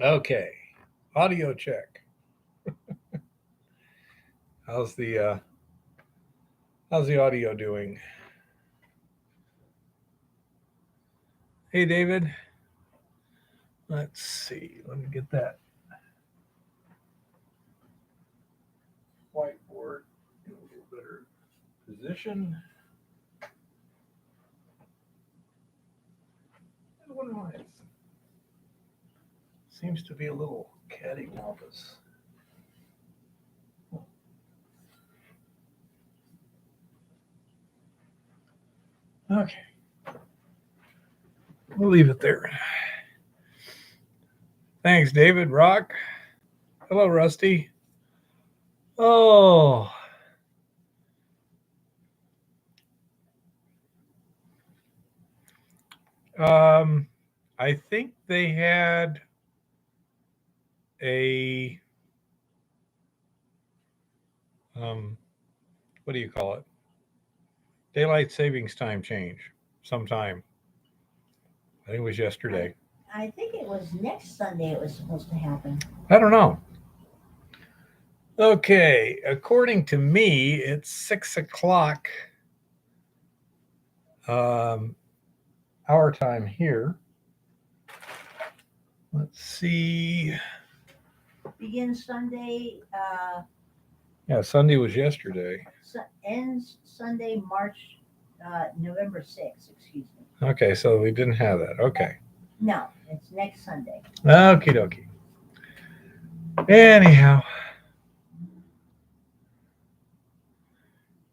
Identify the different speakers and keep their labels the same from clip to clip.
Speaker 1: Okay, audio check. How's the uh, how's the audio doing? Hey, David. Let's see. Let me get that whiteboard in a little better position. I wonder why it seems to be a little cattywampus. Okay, we'll leave it there. Thanks, David. Rock. Hello, Rusty. Oh, um, I think they had a um, what do you call it? Daylight savings time change sometime. I think it was
Speaker 2: I
Speaker 1: yesterday.
Speaker 2: I think it was next Sunday it was supposed to happen.
Speaker 1: I don't know. Okay, according to me, it's 6 o'clock um, our time here. Let's see.
Speaker 2: Begins Sunday,
Speaker 1: Yeah, Sunday was yesterday.
Speaker 2: ends Sunday, November 6th, excuse me.
Speaker 1: Okay, so we didn't have that. Okay.
Speaker 2: No, it's next Sunday.
Speaker 1: Okie dokie. Anyhow,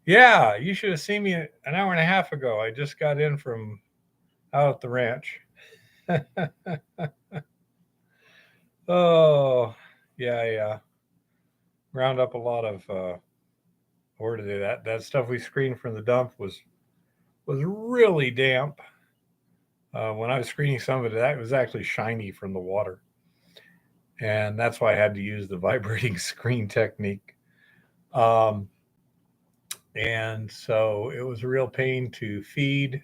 Speaker 1: yeah, you should have seen me an hour and a half ago. I just got in from out at the ranch. Oh, yeah, yeah. Ground up a lot of where to do that. That stuff we screened from the dump was really damp. When I was screening some of it, that was actually shiny from the water, and that's why I had to use the vibrating screen technique. Um, and so it was a real pain to feed.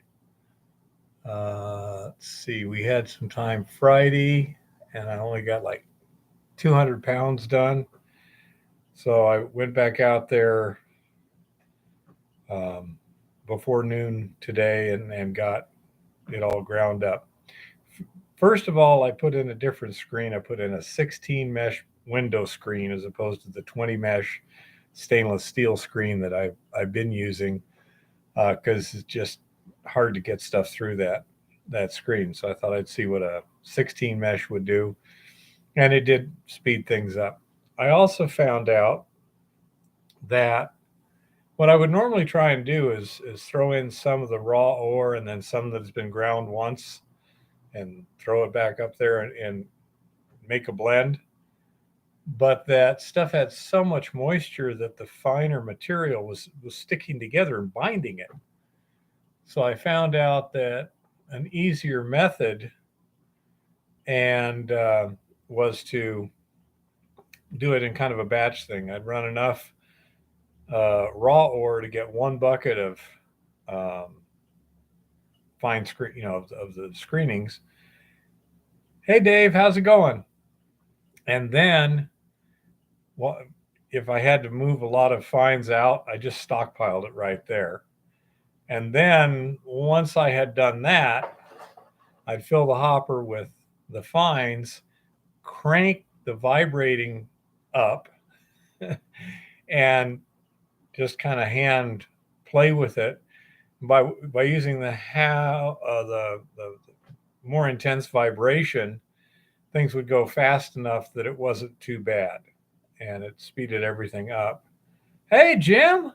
Speaker 1: Let's see, we had some time Friday, and I only got like 200 pounds done. So I went back out there um, before noon today and got it all ground up. First of all, I put in a different screen. I put in a 16 mesh window screen as opposed to the 20 mesh stainless steel screen that I've been using because it's just hard to get stuff through that screen. So I thought I'd see what a 16 mesh would do, and it did speed things up. I also found out that what I would normally try and do is throw in some of the raw ore and then some that's been ground once and throw it back up there and make a blend. But that stuff had so much moisture that the finer material was sticking together and binding it. So I found out that an easier method and was to do it in kind of a batch thing. I'd run enough raw ore to get one bucket of um, fine screen, of the screenings. Hey, Dave, how's it going? And then, well, if I had to move a lot of fines out, I just stockpiled it right there. And then once I had done that, I'd fill the hopper with the fines, crank the vibrating up, and just kind of hand play with it by using the more intense vibration. Things would go fast enough that it wasn't too bad, and it speeded everything up. Hey, Jim,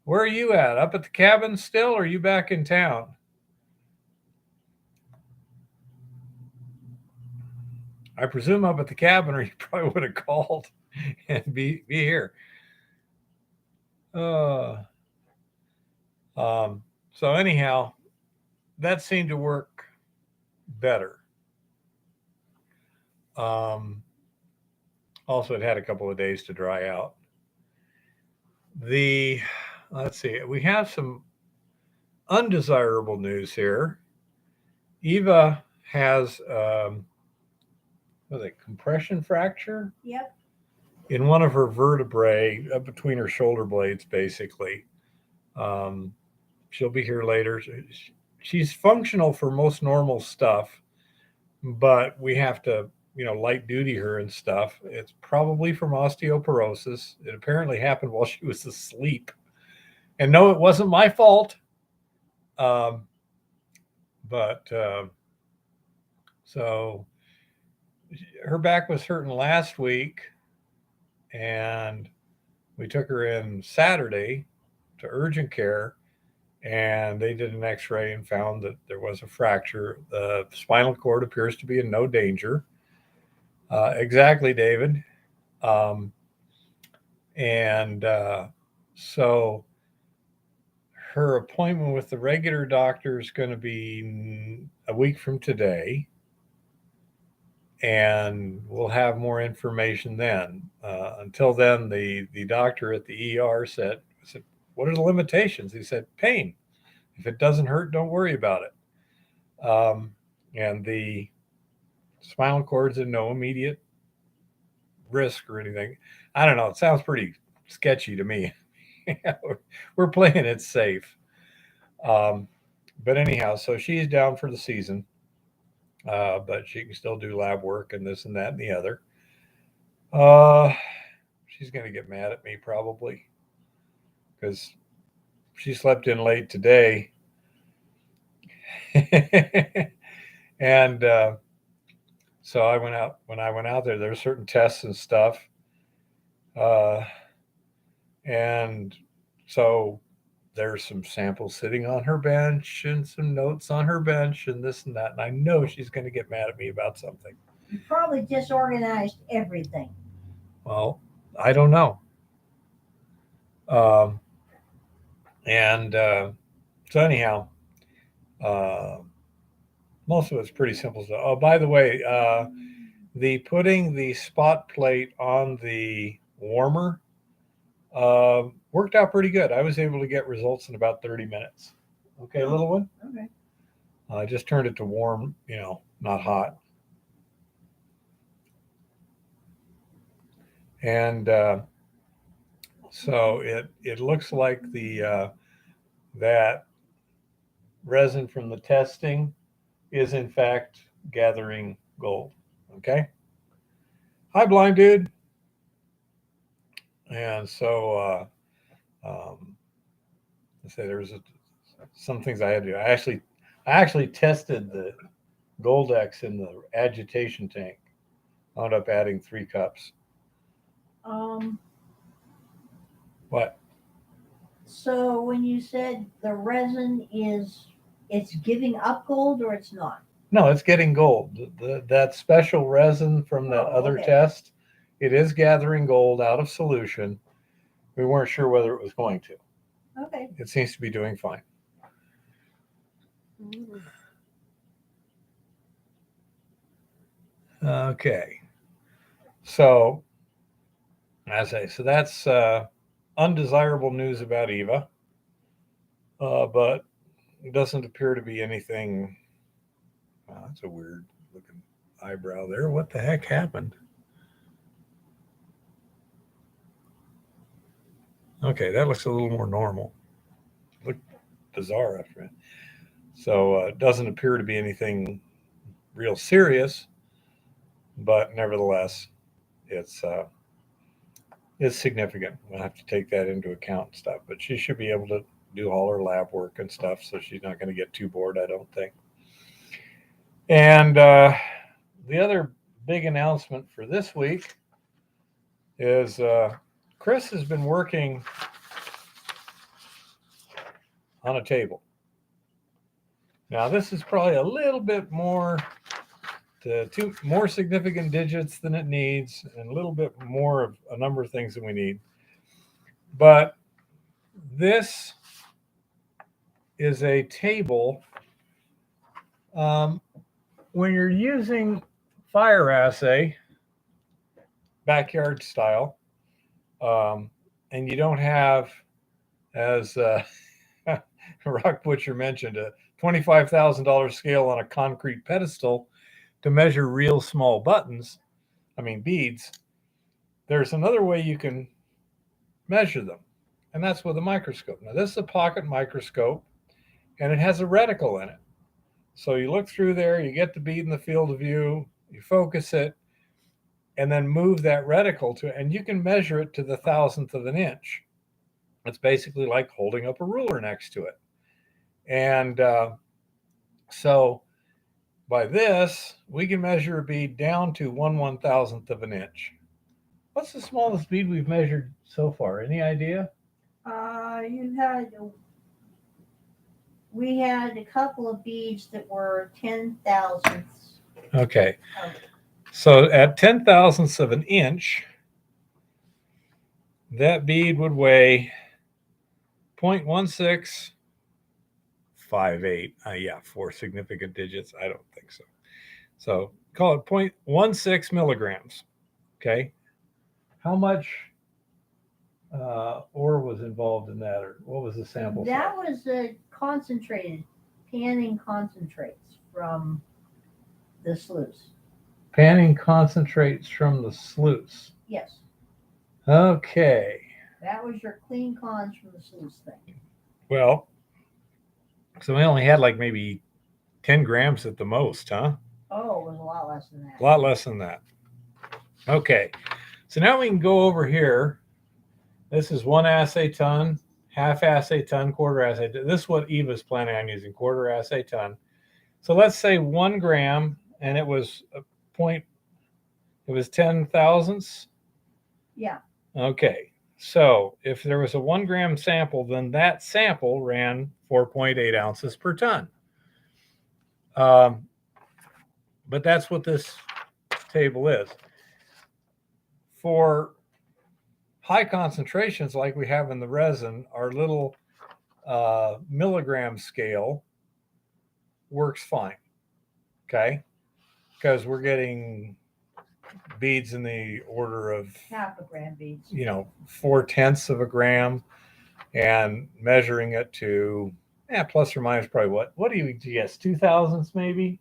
Speaker 1: where are you at? Up at the cabin still, or are you back in town? I presume up at the cabin, or you probably would have called and be here. Uh, um, so anyhow, that seemed to work better. Um, Also, it had a couple of days to dry out. The let's see, we have some undesirable news here. Eva has was it compression fracture
Speaker 2: Yep.
Speaker 1: in one of her vertebrae between her shoulder blades, basically. Um, she'll be here later. She's functional for most normal stuff, but we have to, light duty her and stuff. It's probably from osteoporosis. It apparently happened while she was asleep. And no, it wasn't my fault. Um, but so her back was hurting last week, and we took her in Saturday to urgent care, and they did an x-ray and found that there was a fracture. The spinal cord appears to be in no danger. Exactly, David. Um, and so her appointment with the regular doctor is going to be a week from today, and we'll have more information then. Until then, the doctor at the ER said, "What are the limitations?" He said, "Pain. If it doesn't hurt, don't worry about it." And the spinal cord's in no immediate risk or anything. I don't know. It sounds pretty sketchy to me. We're playing it safe. Um, but anyhow, so she's down for the season, but she can still do lab work and this and that and the other. Uh, she's going to get mad at me probably because she slept in late today. And so I went out. When I went out there, there were certain tests and stuff. Uh, and so there's some samples sitting on her bench and some notes on her bench and this and that. And I know she's going to get mad at me about something.
Speaker 2: You probably disorganized everything.
Speaker 1: Well, I don't know. Um, and so anyhow, uh, most of it's pretty simple stuff. Oh, by the way, the putting the spot plate on the warmer worked out pretty good. I was able to get results in about 30 minutes. Okay, little one?
Speaker 2: Okay.
Speaker 1: I just turned it to warm, not hot. And so it looks like the that resin from the testing is in fact gathering gold. Okay. Hi, blind dude. And so I say there was some things I had to do. I actually tested the Goldex in the agitation tank. Wound up adding 3 cups.
Speaker 2: Um.
Speaker 1: What?
Speaker 2: So when you said the resin it's giving up gold or it's not?
Speaker 1: No, it's getting gold. That special resin from that other
Speaker 2: okay.
Speaker 1: test, it is gathering gold out of solution. We weren't sure whether it was going to.
Speaker 2: Okay.
Speaker 1: It seems to be doing fine. Okay. So, so that's undesirable news about Eva, but it doesn't appear to be anything. That's a weird looking eyebrow there. What the heck happened? Okay, that looks a little more normal. Looked bizarre after it. So it doesn't appear to be anything real serious, but nevertheless, it's significant. We'll have to take that into account and stuff. But she should be able to do all her lab work and stuff, so she's not going to get too bored, I don't think. And the other big announcement for this week is Chris has been working on a table. Now, this is probably a little bit more to 2 more significant digits than it needs, and a little bit more of a number of things than we need. But this is a table. When you're using fire assay, backyard style, and you don't have, as Rock Butcher mentioned, a $25,000 scale on a concrete pedestal to measure real small beads, there's another way you can measure them, and that's with a microscope. Now, this is a pocket microscope, and it has a reticle in it. So you look through there, you get the bead in the field of view, you focus it, and then move that reticle and you can measure it to the thousandth of an inch. It's basically like holding up a ruler next to it. And so by this, we can measure a bead down to 1/1000th of an inch. What's the smallest bead we've measured so far? Any idea?
Speaker 2: We had a couple of beads that were 10 thousandths.
Speaker 1: Okay. So at 10 thousandths of an inch, that bead would weigh 0.1658. Yeah, 4 significant digits. I don't think so. So call it 0.16 milligrams. Okay. How much ore was involved in that, or what was the sample size?
Speaker 2: That was concentrated, panning concentrates from the sluice.
Speaker 1: Panning concentrates from the sluice.
Speaker 2: Yes.
Speaker 1: Okay.
Speaker 2: That was your clean cons from the sluice thing.
Speaker 1: Well, so we only had like maybe 10 grams at the most, huh?
Speaker 2: Oh, it was a lot less than that.
Speaker 1: A lot less than that. Okay. So now we can go over here. This is 1 assay ton, half assay ton, quarter assay ton. This is what Eva's planning on using, quarter assay ton. So let's say 1 gram, and it was 10 thousandths.
Speaker 2: Yeah.
Speaker 1: Okay. So if there was a 1 gram sample, then that sample ran 4.8 ounces per ton. But that's what this table is. For high concentrations like we have in the resin, our little milligram scale works fine. Okay. Because we're getting beads in the order of
Speaker 2: half a gram beads.
Speaker 1: 0.4 of a gram, and measuring it to plus or minus probably what do you guess, 2 thousandths maybe?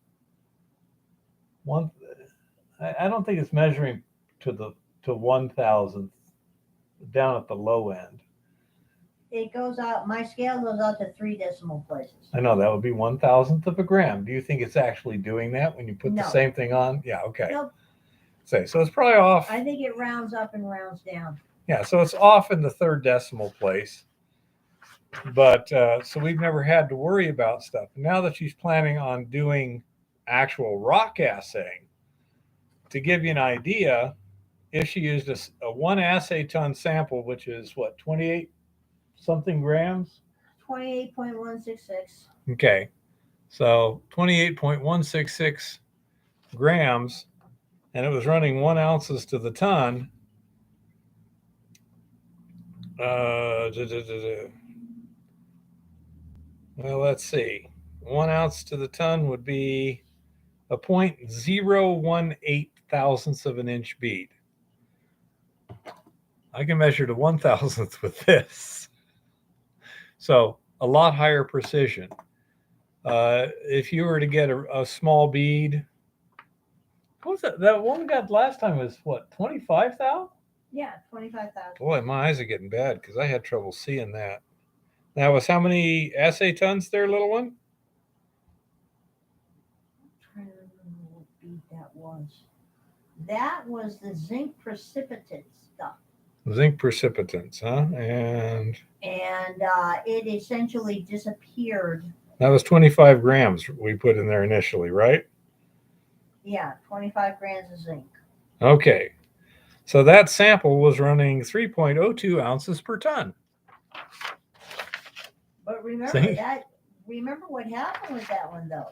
Speaker 1: I don't think it's measuring to 1 thousandth down at the low end.
Speaker 2: It goes out, my scale goes out to 3 decimal places.
Speaker 1: I know that would be 1,000th of a gram. Do you think it's actually doing that when you put the same thing on? Yeah, okay.
Speaker 2: Nope.
Speaker 1: So it's probably off.
Speaker 2: I think it rounds up and rounds down.
Speaker 1: Yeah, so it's off in the 3rd decimal place. But so we've never had to worry about stuff. Now that she's planning on doing actual rock assaying, to give you an idea, if she used a 1 assay ton sample, which is what, 28 something grams?
Speaker 2: 28.166.
Speaker 1: Okay. So 28.166 grams, and it was running 1 ounces to the ton. Well, let's see. 1 ounce to the ton would be a 0.018 thousandths of an inch bead. I can measure to 1,000th with this. So a lot higher precision. If you were to get a small bead, what was that? That one we got last time was what, 25,000?
Speaker 2: Yeah, 25,000.
Speaker 1: Boy, my eyes are getting bad because I had trouble seeing that. That was how many assay tons there, little one?
Speaker 2: I'm trying to remember what bead that was. That was the zinc precipitate stuff.
Speaker 1: Zinc precipitants, huh? And
Speaker 2: it essentially disappeared.
Speaker 1: That was 25 grams we put in there initially, right?
Speaker 2: Yeah, 25 grams of zinc.
Speaker 1: Okay. So that sample was running 3.02 ounces per ton.
Speaker 2: But remember what happened with that one, though.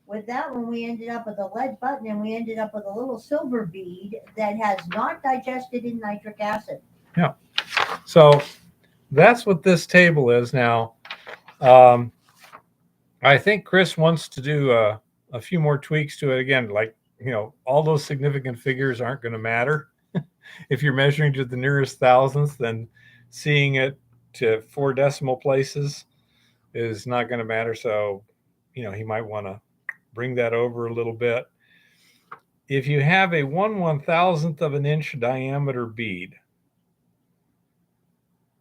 Speaker 2: With that one, we ended up with a lead button, and we ended up with a little silver bead that has not digested in nitric acid.
Speaker 1: Yeah. So that's what this table is now. I think Chris wants to do a few more tweaks to it. Again, like, all those significant figures aren't going to matter. If you're measuring to the nearest thousandth, then seeing it to 4 decimal places is not going to matter. So, he might want to bring that over a little bit. if you have a 1/1000th of an inch diameter bead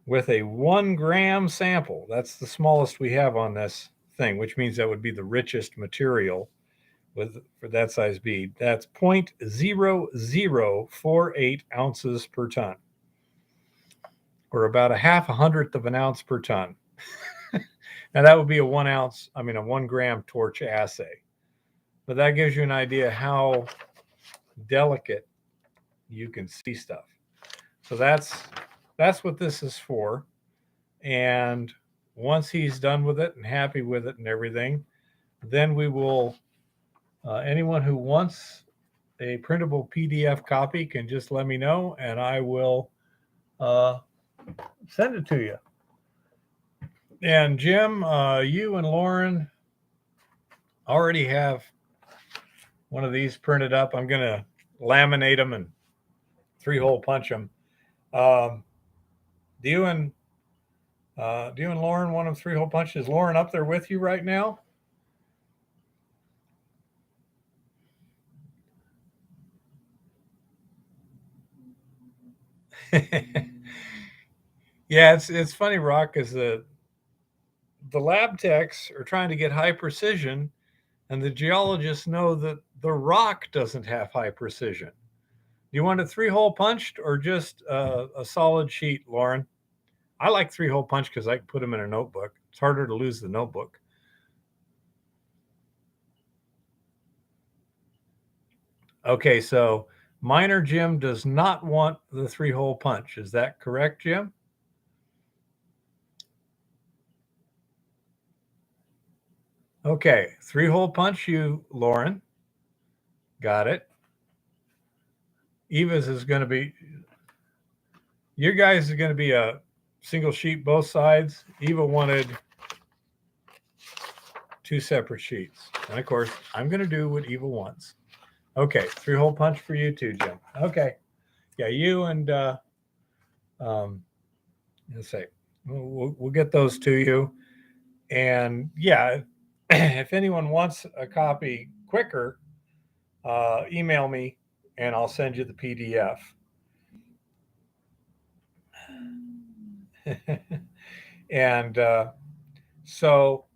Speaker 1: with a 1 gram sample, that's the smallest we have on this thing, which means that would be the richest material for that size bead. That's 0.0048 ounces per ton, or about a 1/2 of an ounce per ton. Now that would be a 1 gram torch assay. But that gives you an idea how delicate you can see stuff. So that's what this is for. And once he's done with it and happy with it and everything, then we will, anyone who wants a printable PDF copy can just let me know, and I will send it to you. And Jim, you and Lauren already have one of these printed up. I'm going to laminate them and 3-hole punch them. Do you and Lauren want them 3-hole punch? Is Lauren up there with you right now? Yeah, it's funny, Rock, because the lab techs are trying to get high precision, and the geologists know that the rock doesn't have high precision. Do you want a 3-hole punched or just a solid sheet, Lauren? I like 3-hole punch because I can put them in a notebook. It's harder to lose the notebook. Okay, so Miner Jim does not want the 3-hole punch. Is that correct, Jim? Okay, 3-hole punch you, Lauren. Got it. Eva's is going to be, your guys is going to be a single sheet both sides. Eva wanted 2 separate sheets. And of course, I'm going to do what Eva wants. Okay, 3-hole punch for you too, Jim. Okay. Yeah, you and let's say we'll get those to you. And yeah, if anyone wants a copy quicker, email me and I'll send you the PDF. And so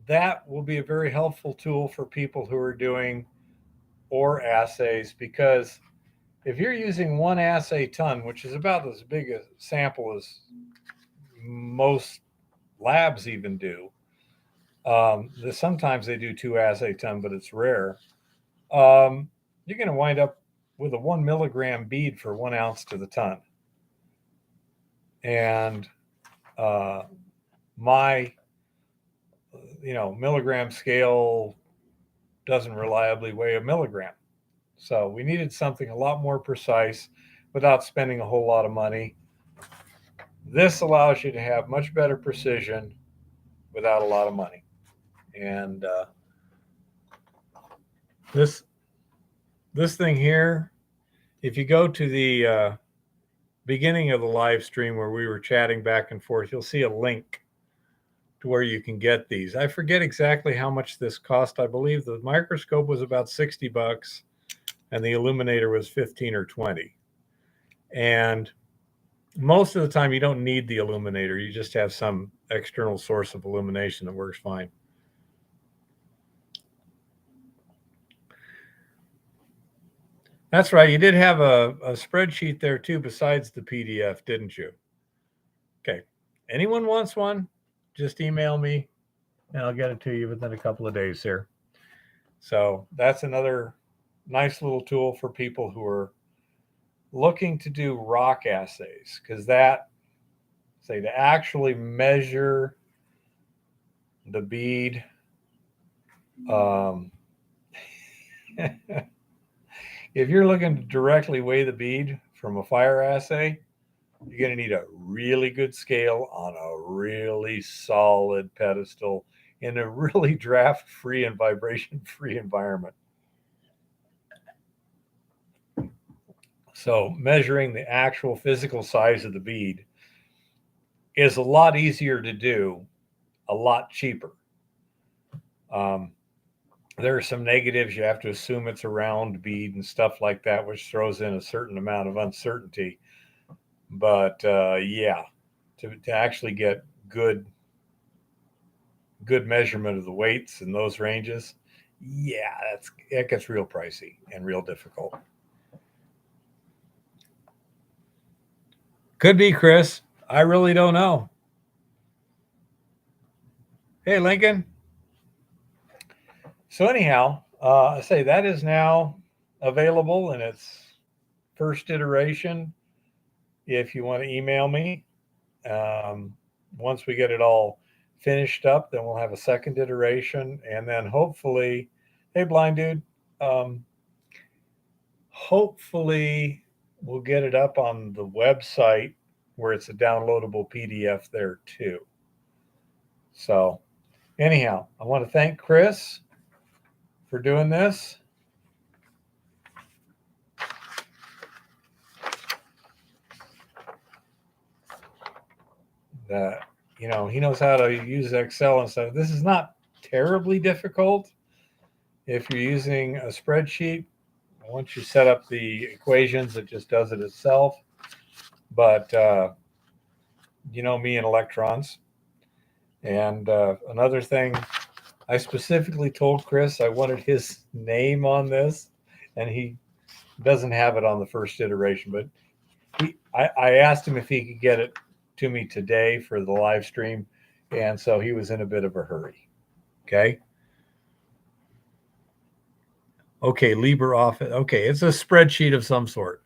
Speaker 1: that will be a very helpful tool for people who are doing ore assays, because if you're using 1 assay ton, which is about as big a sample as most labs even do, sometimes they do 2 assay ton, but it's rare. You're going to wind up with a 1 milligram bead for 1 ounce to the ton. And my milligram scale doesn't reliably weigh a milligram. So we needed something a lot more precise without spending a whole lot of money. This allows you to have much better precision without a lot of money. And this thing here, if you go to the beginning of the live stream where we were chatting back and forth, you'll see a link to where you can get these. I forget exactly how much this cost. I believe the microscope was about $60 and the illuminator was 15 or 20. And most of the time you don't need the illuminator. You just have some external source of illumination that works fine. That's right. You did have a spreadsheet there too, besides the PDF, didn't you? Okay. Anyone wants one? Just email me and I'll get it to you within a couple of days here. So that's another nice little tool for people who are looking to do rock assays, because to actually measure the bead, if you're looking to directly weigh the bead from a fire assay, you're going to need a really good scale on a really solid pedestal in a really draft-free and vibration-free environment. So measuring the actual physical size of the bead is a lot easier to do, a lot cheaper. There are some negatives. You have to assume it's a round bead and stuff like that, which throws in a certain amount of uncertainty. But yeah, to actually get good measurement of the weights in those ranges, yeah, it gets real pricey and real difficult. Could be, Chris. I really don't know. Hey, Lincoln. So anyhow, I say that is now available in its first iteration. If you want to email me, um, once we get it all finished up, then we'll have a second iteration, and then hopefully, hey, blind dude, um, hopefully we'll get it up on the website where it's a downloadable PDF there too. So anyhow, I want to thank Chris for doing this. That he knows how to use Excel and stuff. This is not terribly difficult if you're using a spreadsheet. Once you set up the equations, it just does it itself. But me and electrons. And another thing, I specifically told Chris I wanted his name on this, and he doesn't have it on the first iteration. But I asked him if he could get it to me today for the live stream, and so he was in a bit of a hurry. Okay. Okay, LibreOffice. Okay, it's a spreadsheet of some sort.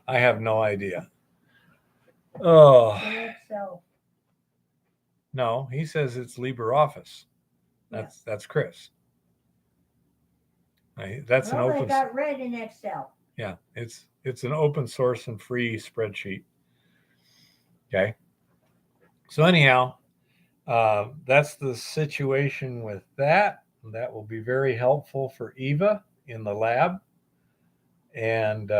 Speaker 1: I have no idea. Oh.
Speaker 2: Excel.
Speaker 1: No, he says it's LibreOffice. That's Chris. That's an open.
Speaker 2: It got read in Excel.
Speaker 1: Yeah, it's an open source and free spreadsheet. Okay. So anyhow, that's the situation with that. That will be very helpful for Eva in the lab, and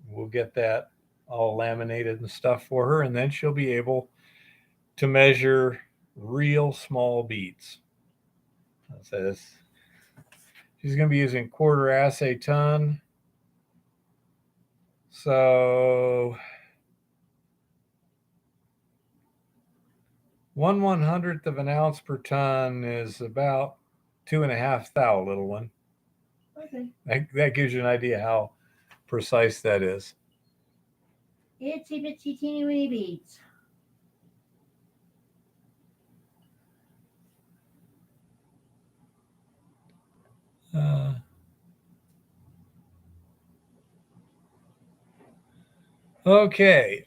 Speaker 1: we'll get that all laminated and stuff for her, and then she'll be able to measure real small beads. So this, she's going to be using quarter assay ton. So 1/100th of an ounce per ton is about 2.5 thou, little one.
Speaker 2: Okay.
Speaker 1: That gives you an idea how precise that is.
Speaker 2: Itsy bitsy teeny weeny beads.
Speaker 1: Okay.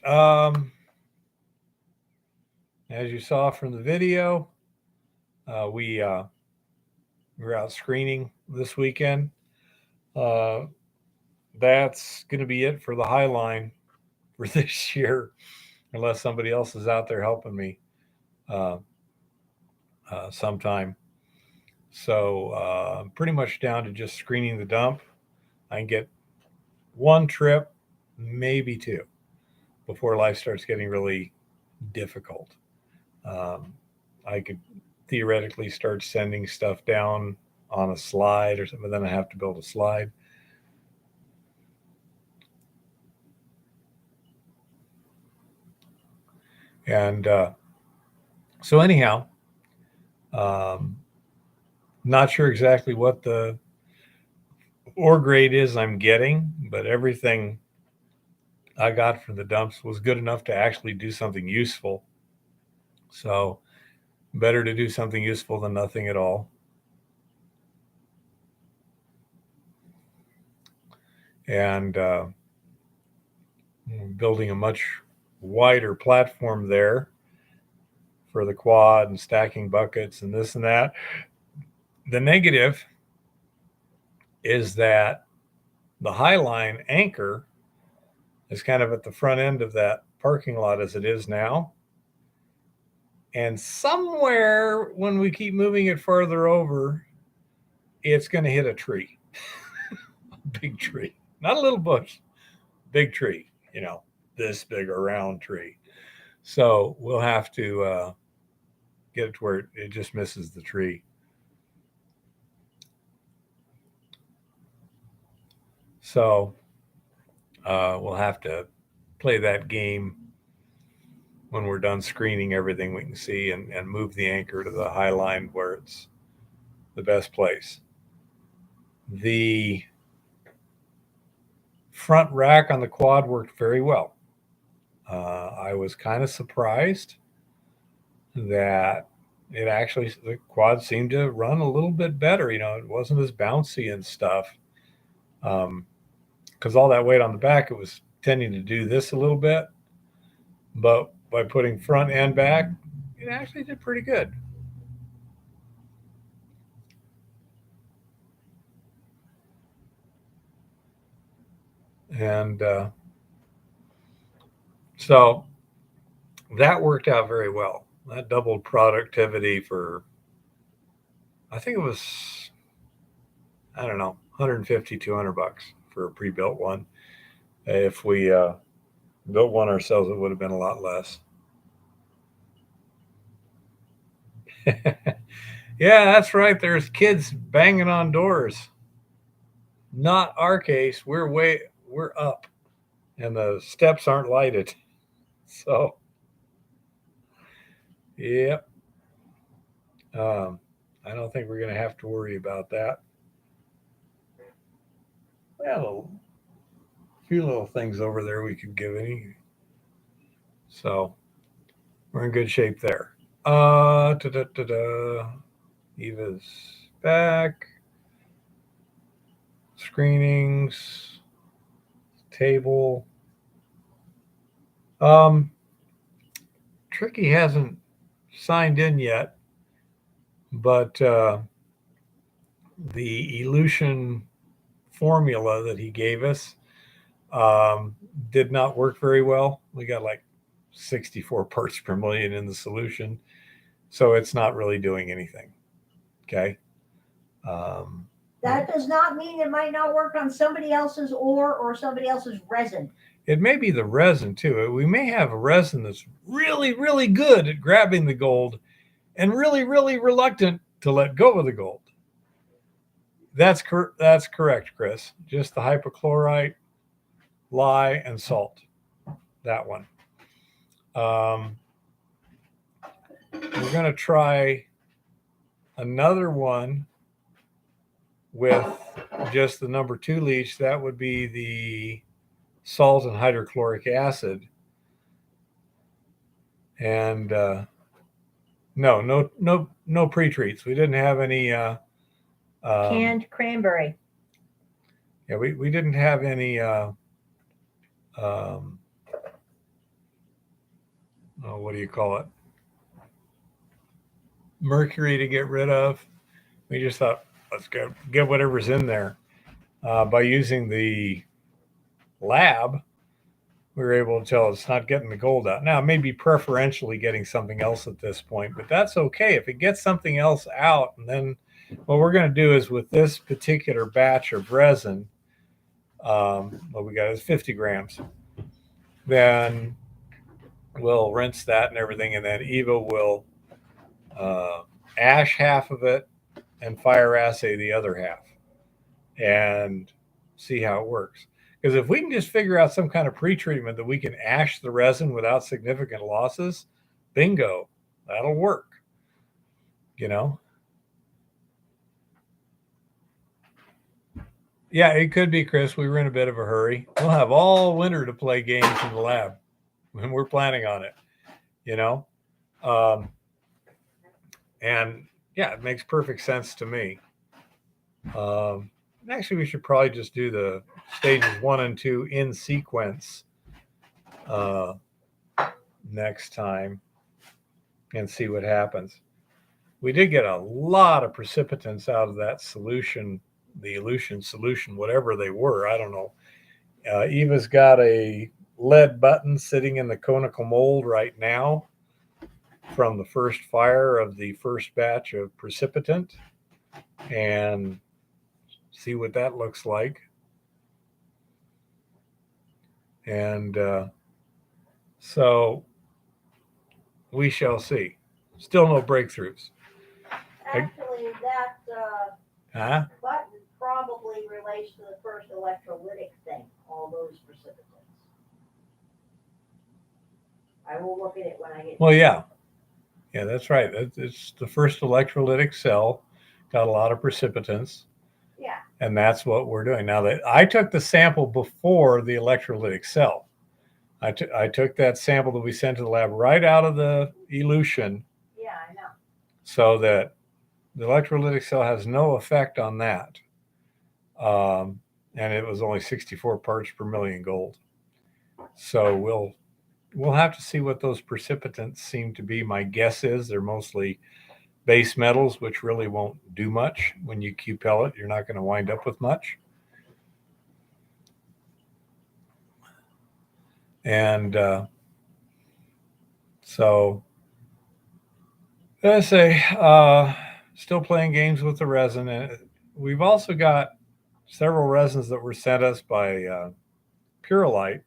Speaker 1: As you saw from the video, we were out screening this weekend. That's going to be it for the High Line for this year, unless somebody else is out there helping me sometime. So pretty much down to just screening the dump. I can get one trip, maybe two, before life starts getting really difficult. I could theoretically start sending stuff down on a slide or something, but then I have to build a slide. And so anyhow, not sure exactly what the ore grade is I'm getting, but everything I got from the dumps was good enough to actually do something useful. So better to do something useful than nothing at all. And building a much wider platform there for the quad and stacking buckets and this and that. The negative is that the High Line anchor is kind of at the front end of that parking lot as it is now. And somewhere when we keep moving it farther over, it's going to hit a tree, a big tree, not a little bush, big tree, this big a round tree. So we'll have to get it to where it just misses the tree. So we'll have to play that game when we're done screening everything we can see, and move the anchor to the high line where it's the best place. The front rack on the quad worked very well. I was kind of surprised that the quad seemed to run a little bit better. It wasn't as bouncy and stuff. Because all that weight on the back, it was tending to do this a little bit. But by putting front and back, it actually did pretty good. And so that worked out very well. That doubled productivity for, I think it was, I don't know, 150, $200 for a pre-built one. If we built one ourselves, it would have been a lot less. Yeah, that's right. There's kids banging on doors. Not our case. We're up, and the steps aren't lighted. So, yeah, I don't think we're going to have to worry about that. Well, a few little things over there we could give any. So, we're in good shape there. Eva's back. Screenings, table. Tricky hasn't signed in yet, but the elution formula that he gave us did not work very well. We got like 64 parts per million in the solution, so it's not really doing anything. Okay.
Speaker 2: That does not mean it might not work on somebody else's ore or somebody else's resin.
Speaker 1: It may be the resin too. We may have a resin that's really, really good at grabbing the gold and really, really reluctant to let go of the gold. That's correct, Chris. Just the hypochlorite, lye, and salt. That one. We're going to try another one with just the number 2 leach. That would be the salt and hydrochloric acid. And no pre-treats. We didn't have any
Speaker 2: canned cranberry.
Speaker 1: Yeah, we didn't have any what do you call it? Mercury to get rid of. We just thought, let's get whatever's in there. By using the lab, we were able to tell it's not getting the gold out. Now, maybe preferentially getting something else at this point, but that's okay. If it gets something else out, and then what we're going to do is with this particular batch of resin, what we got is 50 grams. Then we'll rinse that and everything, and then Eva will ash half of it and fire assay the other half and see how it works. Because if we can just figure out some kind of pre-treatment that we can ash the resin without significant losses, bingo, that'll work. Yeah, it could be, Chris. We were in a bit of a hurry. We'll have all winter to play games in the lab, and we're planning on it. And yeah, it makes perfect sense to me. Actually, we should probably just do the stages 1 and 2 in sequence next time and see what happens. We did get a lot of precipitants out of that solution, the elution solution, whatever they were. I don't know. Eva's got a lead button sitting in the conical mold right now from the first fire of the first batch of precipitant, and see what that looks like. And so we shall see. Still no breakthroughs.
Speaker 2: Actually, that button probably probably relates to the first electrolytic thing, all those precipitants. I will look at it when I get.
Speaker 1: Well, yeah. Yeah, that's right. It's the first electrolytic cell, got a lot of precipitants.
Speaker 2: Yeah.
Speaker 1: And that's what we're doing. Now that I took the sample before the electrolytic cell, I took that sample that we sent to the lab right out of the elution.
Speaker 2: Yeah, I know.
Speaker 1: So that the electrolytic cell has no effect on that. And it was only 64 parts per million gold. So we'll have to see what those precipitants seem to be. My guess is they're mostly base metals, which really won't do much when you Q-pel it. You're not going to wind up with much. And so, let's say, still playing games with the resin. And we've also got several resins that were sent us by Purolite.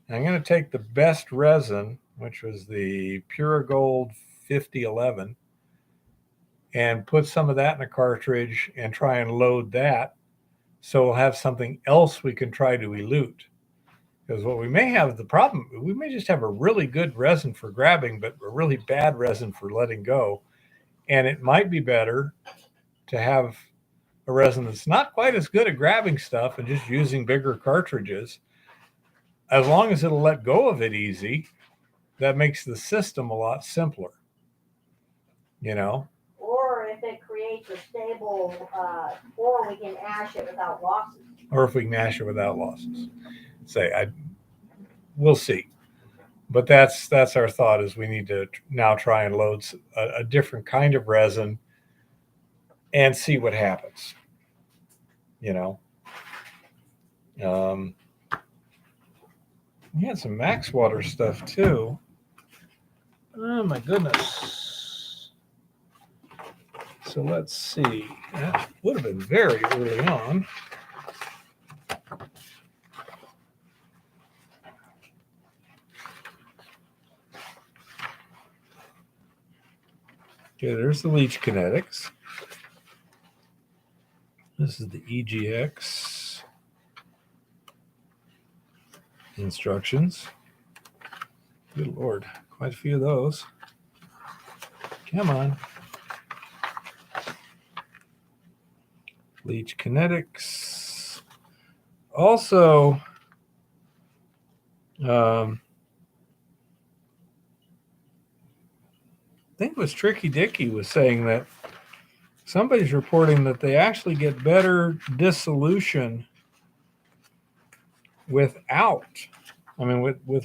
Speaker 1: And I'm going to take the best resin, which was the Puragold 5011, and put some of that in a cartridge and try and load that. So we'll have something else we can try to elute. Because what we may have, the problem, we may just have a really good resin for grabbing, but a really bad resin for letting go. And it might be better to have a resin that's not quite as good at grabbing stuff and just using bigger cartridges. As long as it'll let go of it easy, that makes the system a lot simpler. You know?
Speaker 2: Or if it creates a stable, or we can ash it without losses.
Speaker 1: Or if we can ash it without losses. We'll see. But that's our thought, is we need to now try and load a different kind of resin and see what happens. You know, we had some Max Water stuff too. Oh my goodness. So let's see. That would have been very early on. Okay, there's the leach kinetics. This is the EGX instructions. Good Lord, quite a few of those. Come on. Leach kinetics. Also, I think it was Tricky Dicky was saying that somebody's reporting that they actually get better dissolution with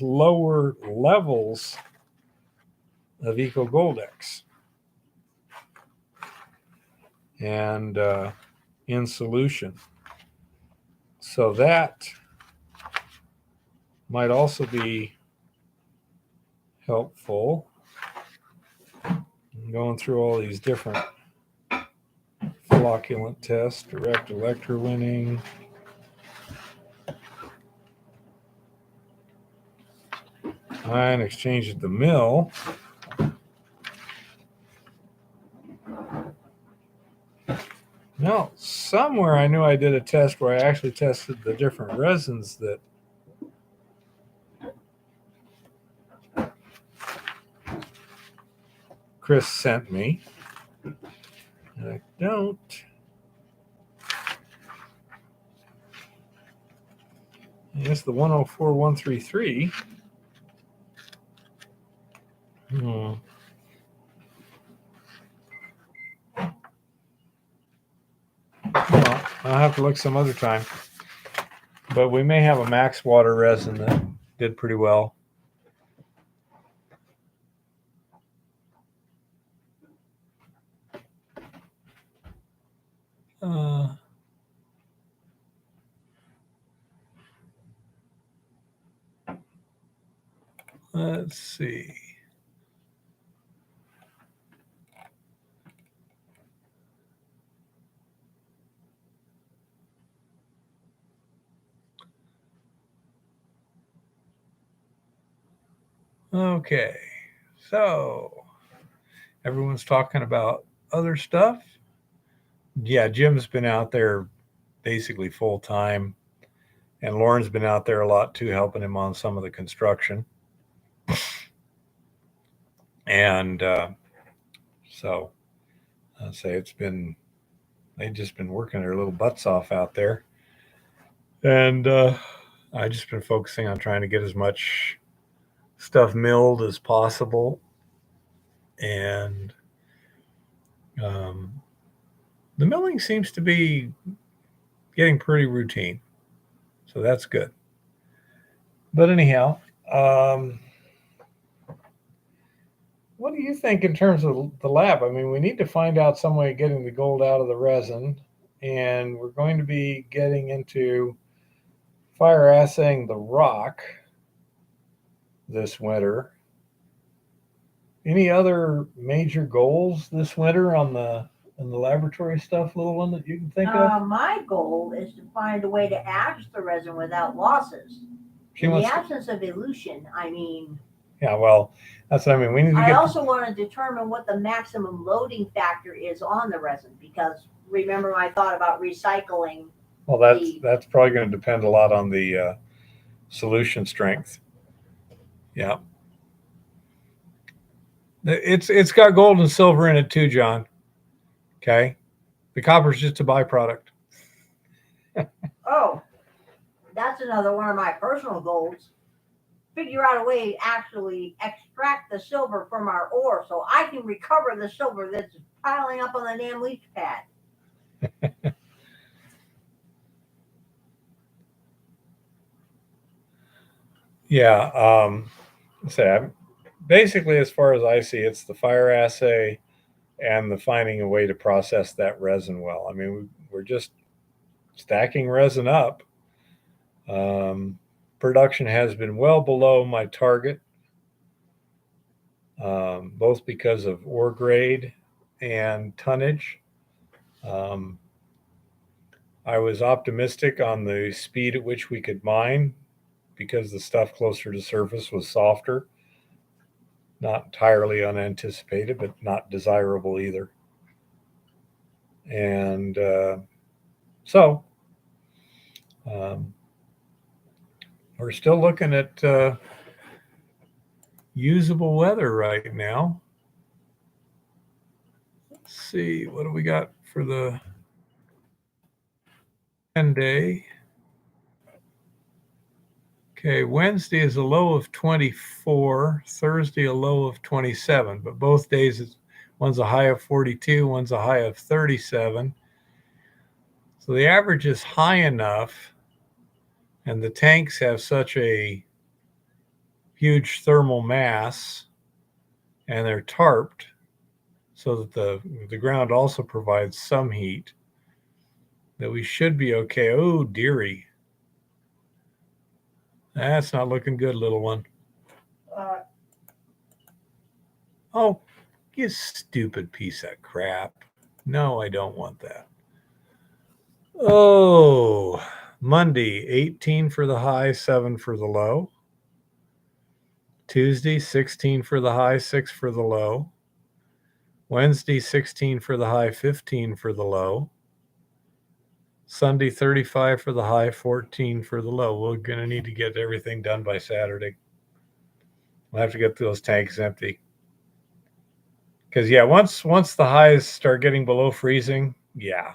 Speaker 1: lower levels of Eco Goldex and in solution. So that might also be helpful. I'm going through all these different flocculant tests, direct electrowinning. Ion exchange at the mill. Now, somewhere I knew I did a test where I actually tested the different resins that Chris sent me. And I don't. Yes, the 104133. Well, I'll have to look some other time. But we may have a Max Water resin that did pretty well. Let's see. Okay, so everyone's talking about other stuff. Yeah, Jim's been out there basically full time. And Lauren's been out there a lot too, helping him on some of the construction. And so I say they've just been working their little butts off out there. And I've just been focusing on trying to get as much stuff milled as possible. And the milling seems to be getting pretty routine. So that's good. But anyhow, what do you think in terms of the lab? I mean, we need to find out some way of getting the gold out of the resin. And we're going to be getting into fire assaying the rock this winter. Any other major goals this winter on the laboratory stuff, little one, that you can think of?
Speaker 2: My goal is to find a way to ash the resin without losses. In the absence of elution, I mean.
Speaker 1: Yeah, well, that's what I mean. We need to
Speaker 2: I also want to determine what the maximum loading factor is on the resin, because remember my thought about recycling.
Speaker 1: Well, that's probably going to depend a lot on the solution strength. Yeah. It's got gold and silver in it too, John. Okay. The copper's just a byproduct.
Speaker 2: Oh, that's another one of my personal goals. Figure out a way to actually extract the silver from our ore so I can recover the silver that's piling up on the damn leach pad.
Speaker 1: Yeah. Basically, as far as I see, it's the fire assay and the finding a way to process that resin well. I mean, we're just stacking resin up. Production has been well below my target, both because of ore grade and tonnage. I was optimistic on the speed at which we could mine because the stuff closer to surface was softer. Not entirely unanticipated, but not desirable either. And so we're still looking at usable weather right now. Let's see, what do we got for the 10-day? Okay, Wednesday is a low of 24, Thursday a low of 27, but both days one's a high of 42, one's a high of 37. So the average is high enough, and the tanks have such a huge thermal mass, and they're tarped so that the ground also provides some heat, that we should be okay. Oh, dearie. That's not looking good, little one. Oh, you stupid piece of crap. No, I don't want that. Oh, Monday, 18 for the high, 7 for the low. Tuesday, 16 for the high, 6 for the low. Wednesday, 16 for the high, 15 for the low. Sunday, 35 for the high, 14 for the low. We're going to need to get everything done by Saturday. We'll have to get those tanks empty. Because, yeah, once the highs start getting below freezing, yeah,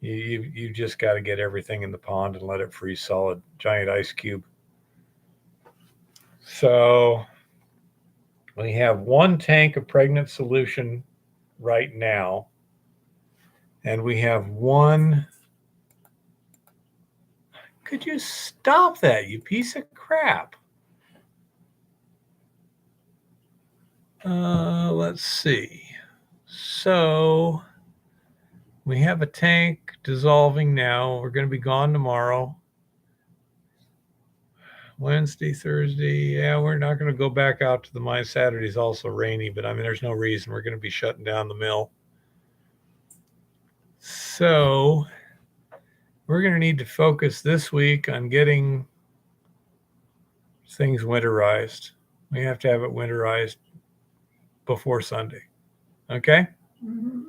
Speaker 1: you just got to get everything in the pond and let it freeze solid, giant ice cube. So we have one tank of pregnant solution right now, and we have one. Could you stop that, you piece of crap? Let's see. So we have a tank dissolving now. We're going to be gone tomorrow. Wednesday, Thursday. Yeah, we're not going to go back out to the mine. Saturday's also rainy, but I mean, there's no reason. We're going to be shutting down the mill. So we're going to need to focus this week on getting things winterized. We have to have it winterized before Sunday. Okay?
Speaker 2: Mm-hmm.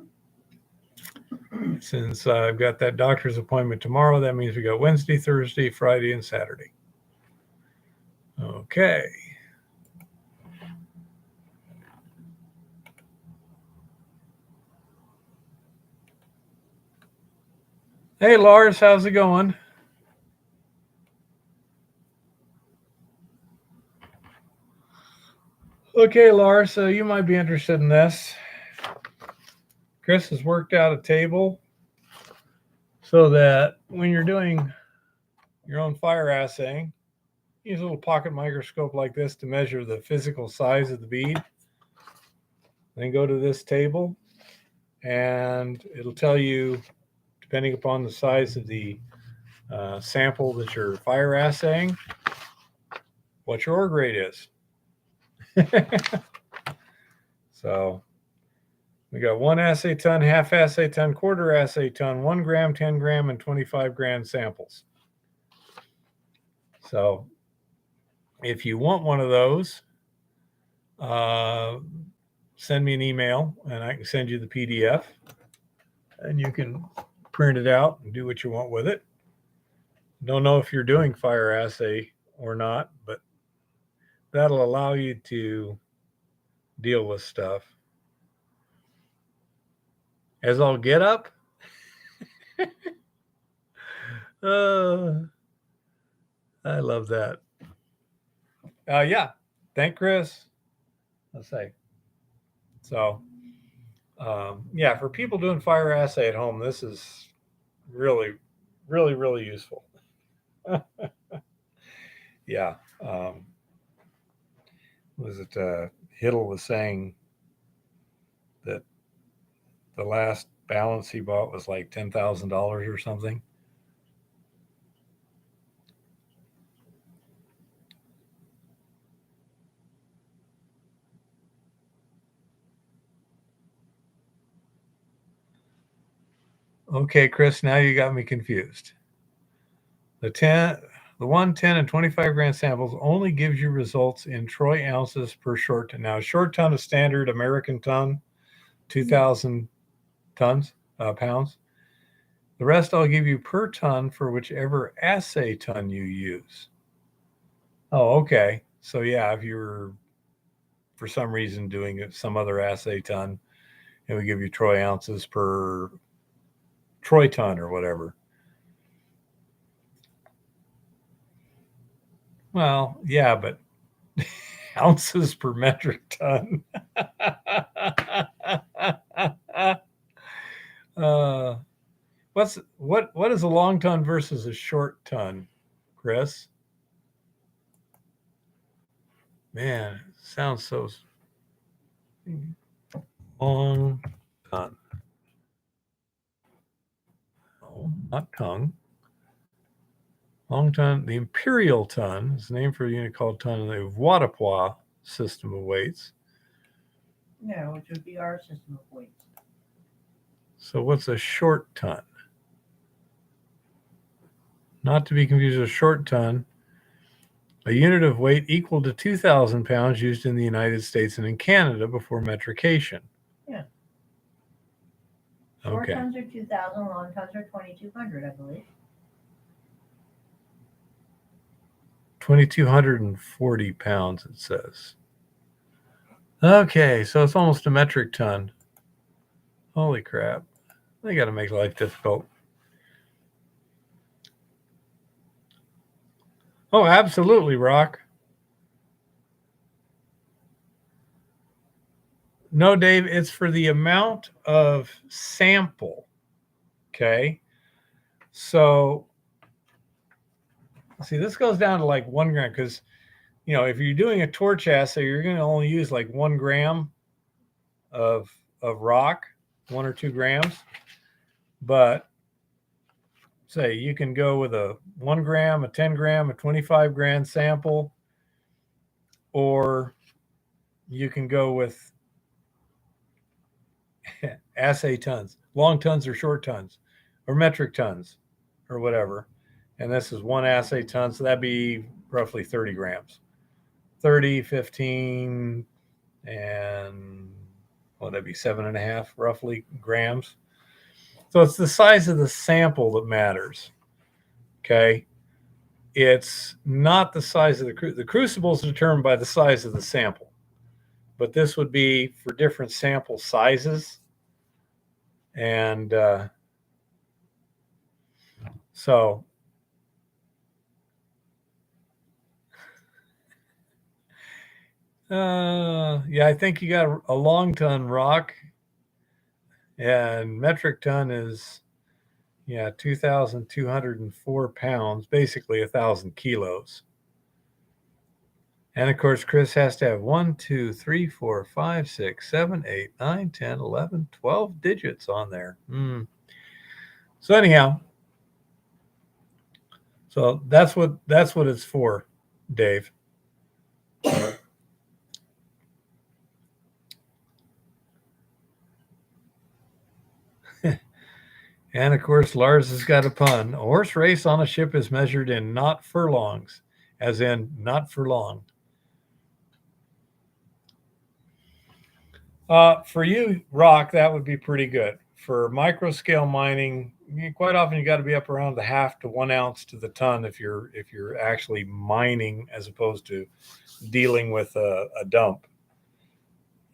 Speaker 1: Since I've got that doctor's appointment tomorrow, that means we got Wednesday, Thursday, Friday, and Saturday. Okay. Hey, Lars, how's it going? Okay, Lars, so you might be interested in this. Chris has worked out a table so that when you're doing your own fire assaying, use a little pocket microscope like this to measure the physical size of the bead. Then go to this table, and it'll tell you, depending upon the size of the sample that you're fire assaying, what your ore grade is. So we got 1 assay ton, half assay ton, quarter assay ton, 1 gram, 10 gram, and 25 gram samples. So if you want one of those, send me an email and I can send you the PDF and you can print it out and do what you want with it. Don't know if you're doing fire assay or not, but that'll allow you to deal with stuff. As I'll get up, I love that. Yeah, thank Chris. Let's say. So, yeah, for people doing fire assay at home, this is really, really, really useful. Yeah. Was it Hiddle was saying that the last balance he bought was like $10,000 or something? Okay, Chris, now you got me confused. The 1, 10, and 25 gram samples only gives you results in troy ounces per short ton. Now, a short ton is standard American ton, 2,000 pounds. The rest I'll give you per ton for whichever assay ton you use. Oh, okay. So yeah, if you're for some reason doing some other assay ton, it would give you troy ounces per troy ton or whatever. Well, yeah, but ounces per metric ton. What is a long ton versus a short ton, Chris? Man, sounds so long ton. No, not tongue. Long ton, the imperial ton is named for a unit called ton in the Wattapois system of weights.
Speaker 2: Yeah, which would be our system of weights.
Speaker 1: So what's a short ton? Not to be confused with a short ton, a unit of weight equal to 2,000 pounds used in the United States and in Canada before metrication.
Speaker 2: Yeah.
Speaker 1: Okay.
Speaker 2: Short tons are 2,000, long tons are 2,200, I believe.
Speaker 1: 2,240 pounds, it says. Okay, so it's almost a metric ton. Holy crap. They got to make life difficult. Oh, absolutely, Rock. No, Dave, it's for the amount of sample. Okay. So, see, this goes down to like 1 gram because, you know, if you're doing a torch assay, you're going to only use like 1 gram of rock, 1 or 2 grams. But say you can go with a 1 gram, a 10 gram, a 25 gram sample, or you can go with assay tons, long tons or short tons, or metric tons, or whatever. And this is 1 assay ton, so that'd be roughly 30 grams. 30, 15, and that'd be 7.5 roughly grams. So it's the size of the sample that matters. Okay. It's not the size of the crucible is determined by the size of the sample, but this would be for different sample sizes. And so, yeah, I think you got a long ton rock, and metric ton is, yeah, 2,204 pounds, basically 1,000 kilos. And of course, Chris has to have 1, 2, 3, 4, 5, 6, 7, 8, 9, 10, 11, 12 digits on there. So anyhow, so that's what it's for, Dave. And of course, Lars has got a pun. A horse race on a ship is measured in not furlongs, as in not for long. For you, rock, that would be pretty good. For micro scale mining, quite often you got to be up around the half to 1 ounce to the ton if you're actually mining as opposed to dealing with a dump.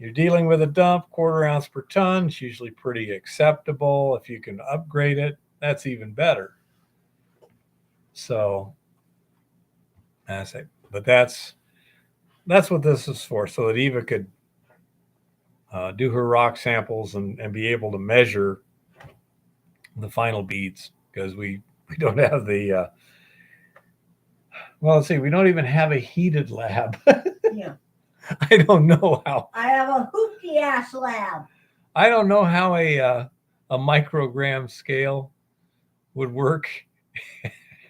Speaker 1: You're dealing with a dump, 1/4 ounce per ton. It's usually pretty acceptable. If you can upgrade it, that's even better. So, but that's what this is for, so that Eva could do her rock samples and be able to measure the final beads, because we don't have the well, let's see, we don't even have a heated lab.
Speaker 2: Yeah.
Speaker 1: I don't know how.
Speaker 2: I have a hoopty ass lab.
Speaker 1: I don't know how a microgram scale would work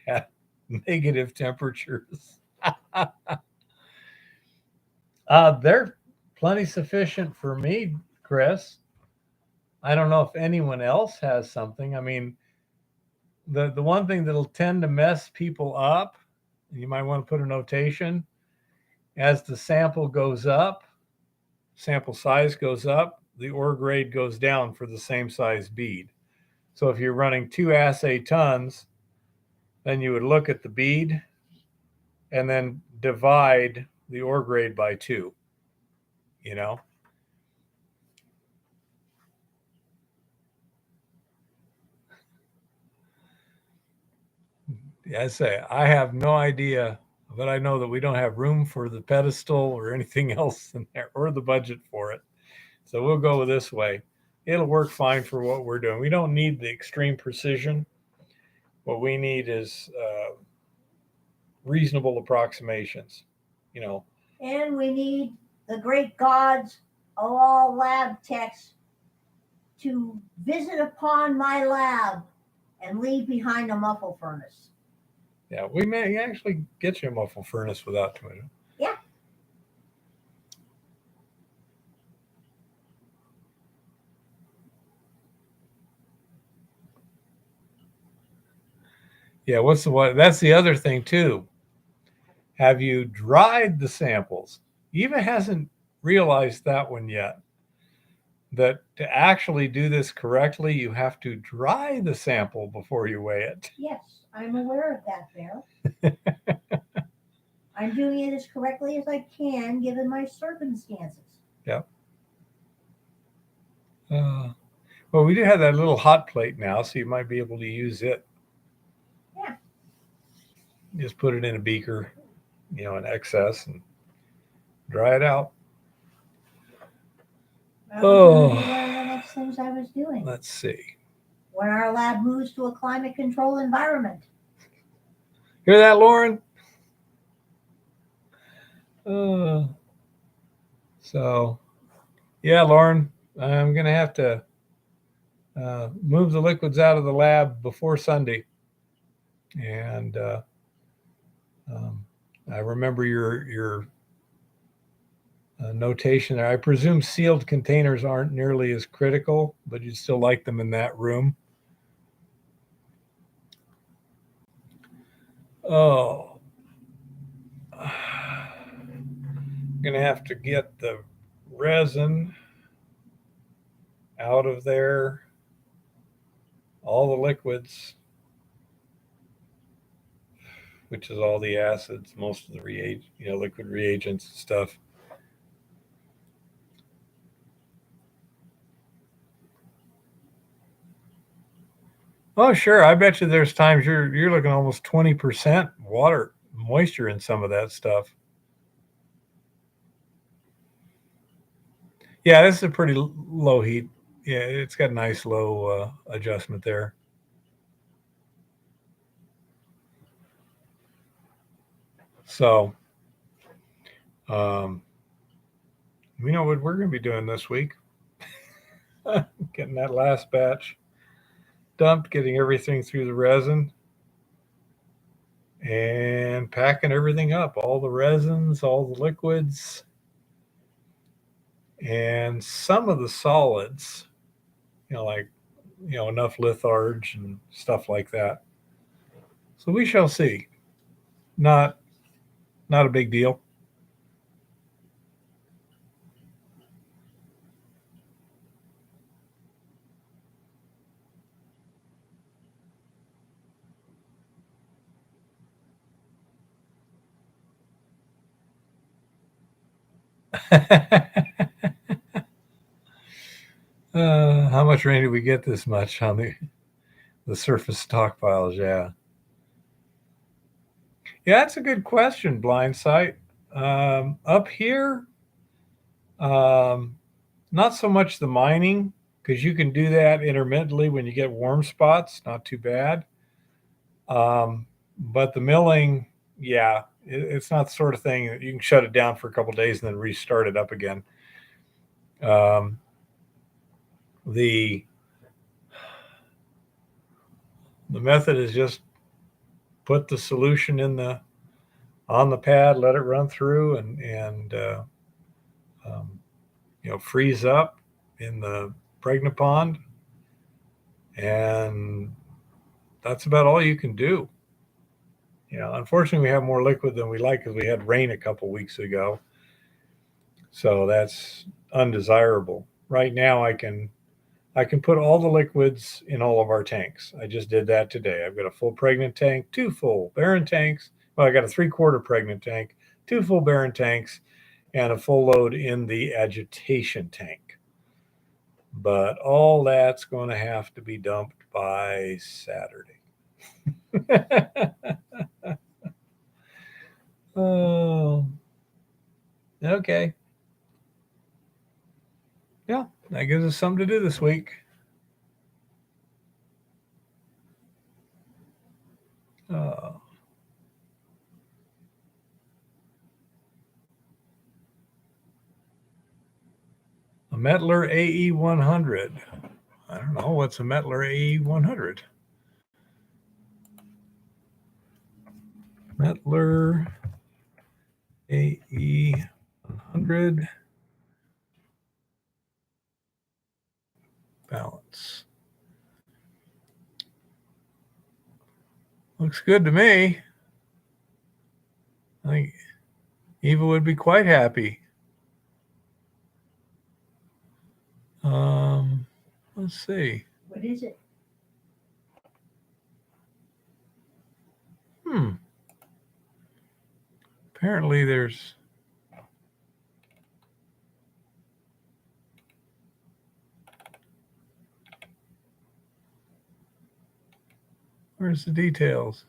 Speaker 1: at negative temperatures. They're plenty sufficient for me, Chris. I don't know if anyone else has something. I mean, the one thing that'll tend to mess people up, you might want to put a notation, as the sample goes up, sample size goes up, the ore grade goes down for the same size bead. So if you're running 2 assay tons, then you would look at the bead and then divide the ore grade by 2, you know? Yeah, I say, I have no idea, but I know that we don't have room for the pedestal or anything else in there, or the budget for it. So we'll go with this way. It'll work fine for what we're doing. We don't need the extreme precision. What we need is reasonable approximations, you know.
Speaker 2: And we need the great gods of all lab techs to visit upon my lab and leave behind a muffle furnace.
Speaker 1: Yeah, we may actually get you a muffle furnace without too much.
Speaker 2: Yeah.
Speaker 1: Yeah, that's the other thing too. Have you dried the samples? Eva hasn't realized that one yet. That to actually do this correctly, you have to dry the sample before you weigh it.
Speaker 2: Yes, I'm aware of that, Bear. I'm doing it as correctly as I can given my circumstances.
Speaker 1: Yep. Well, we do have that little hot plate now, so you might be able to use it.
Speaker 2: Yeah.
Speaker 1: Just put it in a beaker, in excess, and dry it out.
Speaker 2: One of the next things I was doing.
Speaker 1: Let's see.
Speaker 2: When our lab moves to a climate control environment.
Speaker 1: Hear that, Lauren? So, yeah, Lauren, I'm going to have to move the liquids out of the lab before Sunday. And I remember your notation there. I presume sealed containers aren't nearly as critical, but you'd still like them in that room. Oh, I'm going to have to get the resin out of there. all the liquids, which is all the acids, most of the liquid reagents and stuff. Oh, sure. I bet you there's times you're looking almost 20% water moisture in some of that stuff. Yeah, this is a pretty low heat. Yeah, it's got a nice low adjustment there. So, um, we know what we're going to be doing this week. Getting that last batch dumped, getting everything through the resin, and packing everything up, all the resins, all the liquids, and some of the solids, like enough litharge and stuff like that. So we shall see. Not a big deal. How much rain did we get this much on the surface stockpiles? Yeah. Yeah, that's a good question, Blind Sight. Up here, um, not so much the mining, because you can do that intermittently when you get warm spots, not too bad. But the milling, yeah, it's not the sort of thing that you can shut it down for a couple of days and then restart it up again. Um, the the method is just put the solution on the pad, let it run through, and um, freeze up in the pregnant pond, and that's about all you can do. Unfortunately, we have more liquid than we like because we had rain a couple weeks ago, so that's undesirable. Right now, I can put all the liquids in all of our tanks. I just did that today. I've got a full pregnant tank, 2 full barren tanks. Well, I got a 3/4 pregnant tank, 2 full barren tanks, and a full load in the agitation tank. But all that's going to have to be dumped by Saturday. Oh, okay. Yeah, that gives us something to do this week. Uh, a Mettler AE 100. I don't know what's a Mettler AE 100. Mettler AE 100 balance. Looks good to me. I think Eva would be quite happy. Let's see.
Speaker 2: What is it?
Speaker 1: Apparently there's where's the details?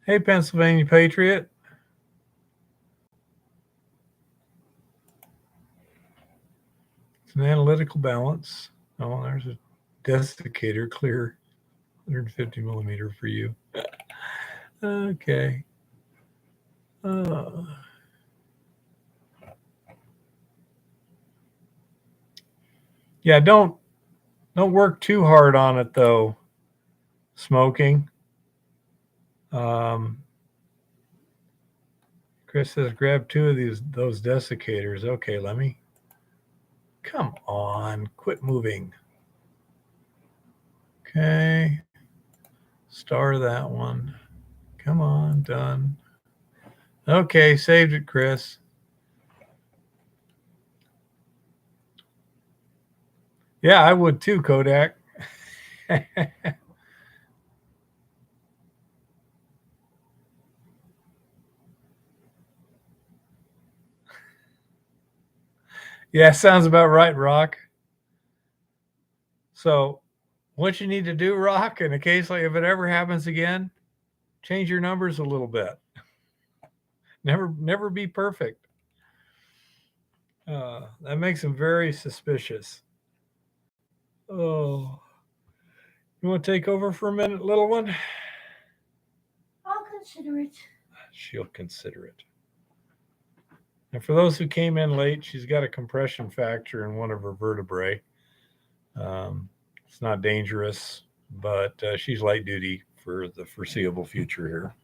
Speaker 1: Hey, Pennsylvania Patriot. It's an analytical balance. Oh, there's a desiccator, clear 150 millimeter for you. Okay. Yeah, don't work too hard on it though. Smoking. Chris says grab 2 of those desiccators. Okay, let me. Come on, quit moving. Okay. Star that one. Come on, done. Okay, saved it, Chris. Yeah, I would too, Kodak. Yeah, sounds about right, Rock. So, what you need to do, Rock, in a case like if it ever happens again, change your numbers a little bit. Never be perfect. That makes him very suspicious. Oh, you want to take over for a minute, little one?
Speaker 2: I'll consider it.
Speaker 1: She'll consider it. And for those who came in late, she's got a compression fracture in one of her vertebrae. It's not dangerous, but she's light duty for the foreseeable future here.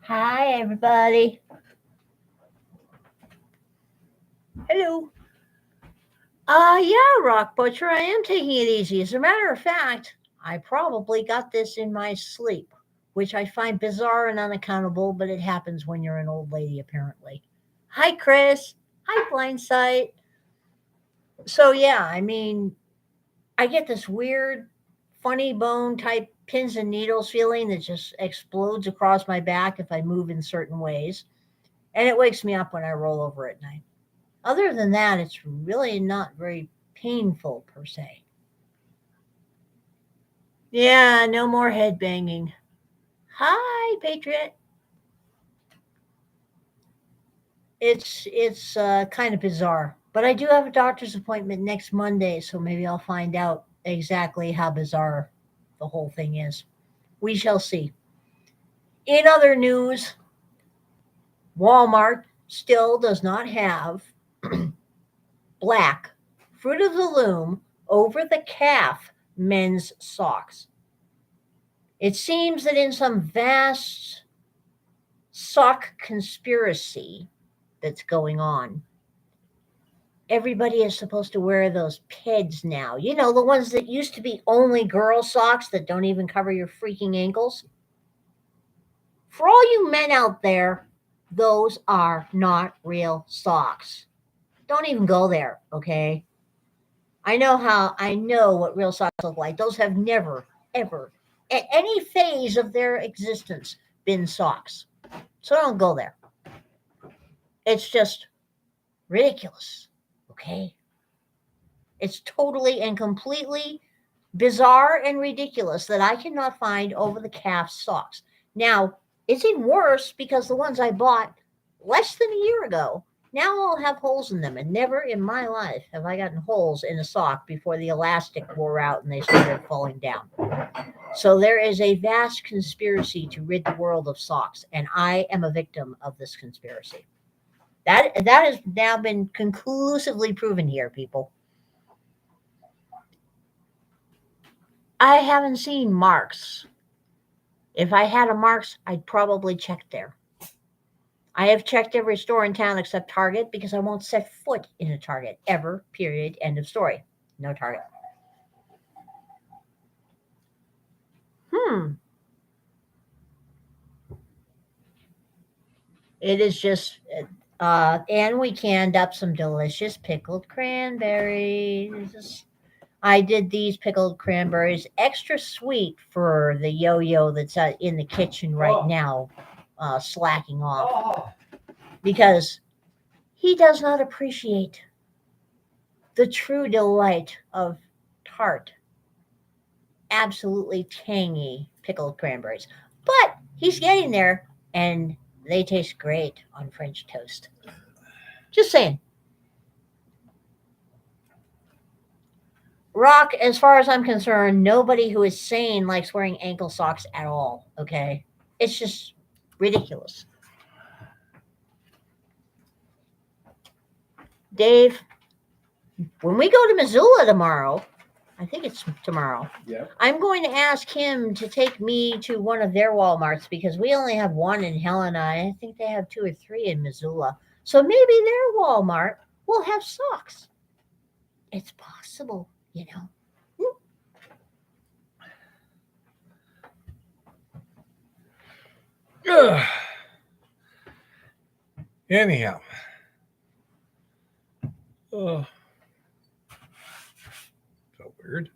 Speaker 2: Hi, everybody. Hello. Yeah, Rock Butcher, I am taking it easy. As a matter of fact, I probably got this in my sleep, which I find bizarre and unaccountable, but it happens when you're an old lady, apparently. Hi, Chris. Hi, Blindsight. So, yeah, I mean, I get this weird, funny bone type pins and needles feeling that just explodes across my back if I move in certain ways. And it wakes me up when I roll over at night. Other than that, it's really not very painful per se. Yeah, no more head banging. Hi, Patriot. It's kind of bizarre, but I do have a doctor's appointment next Monday, so maybe I'll find out exactly how bizarre the whole thing is. We shall see. In other news, Walmart still does not have black Fruit of the Loom over the calf men's socks. It seems that in some vast sock conspiracy that's going on, everybody is supposed to wear those PEDs now. You know, the ones that used to be only girl socks that don't even cover your freaking ankles. For all you men out there, those are not real socks. Don't even go there, okay? I know what real socks look like. Those have never, ever, at any phase of their existence, been socks. So don't go there. It's just ridiculous, okay? It's totally and completely bizarre and ridiculous that I cannot find over the calf socks. Now, it's even worse because the ones I bought less than a year ago now all have holes in them, and never in my life have I gotten holes in a sock before the elastic wore out and they started falling down. So there is a vast conspiracy to rid the world of socks, and I am a victim of this conspiracy. That has now been conclusively proven here, people. I haven't seen Marks. If I had a Marks, I'd probably check there. I have checked every store in town except Target because I won't set foot in a Target ever. Period. End of story. No Target. Hmm. It is just, and we canned up some delicious pickled cranberries. I did these pickled cranberries extra sweet for the yo-yo that's in the kitchen right now, slacking off because he does not appreciate the true delight of tart, absolutely tangy pickled cranberries. But he's getting there, and they taste great on French toast. Just saying. Rock, as far as I'm concerned, nobody who is sane likes wearing ankle socks at all, okay? It's just ridiculous. Dave, when we go to Missoula tomorrow, I think it's tomorrow.
Speaker 1: Yeah.
Speaker 2: I'm going to ask him to take me to one of their Walmarts because we only have one in Helena. I think they have two or three in Missoula. So maybe their Walmart will have socks. It's possible, you know.
Speaker 1: Ugh. Anyhow. Oh. So weird.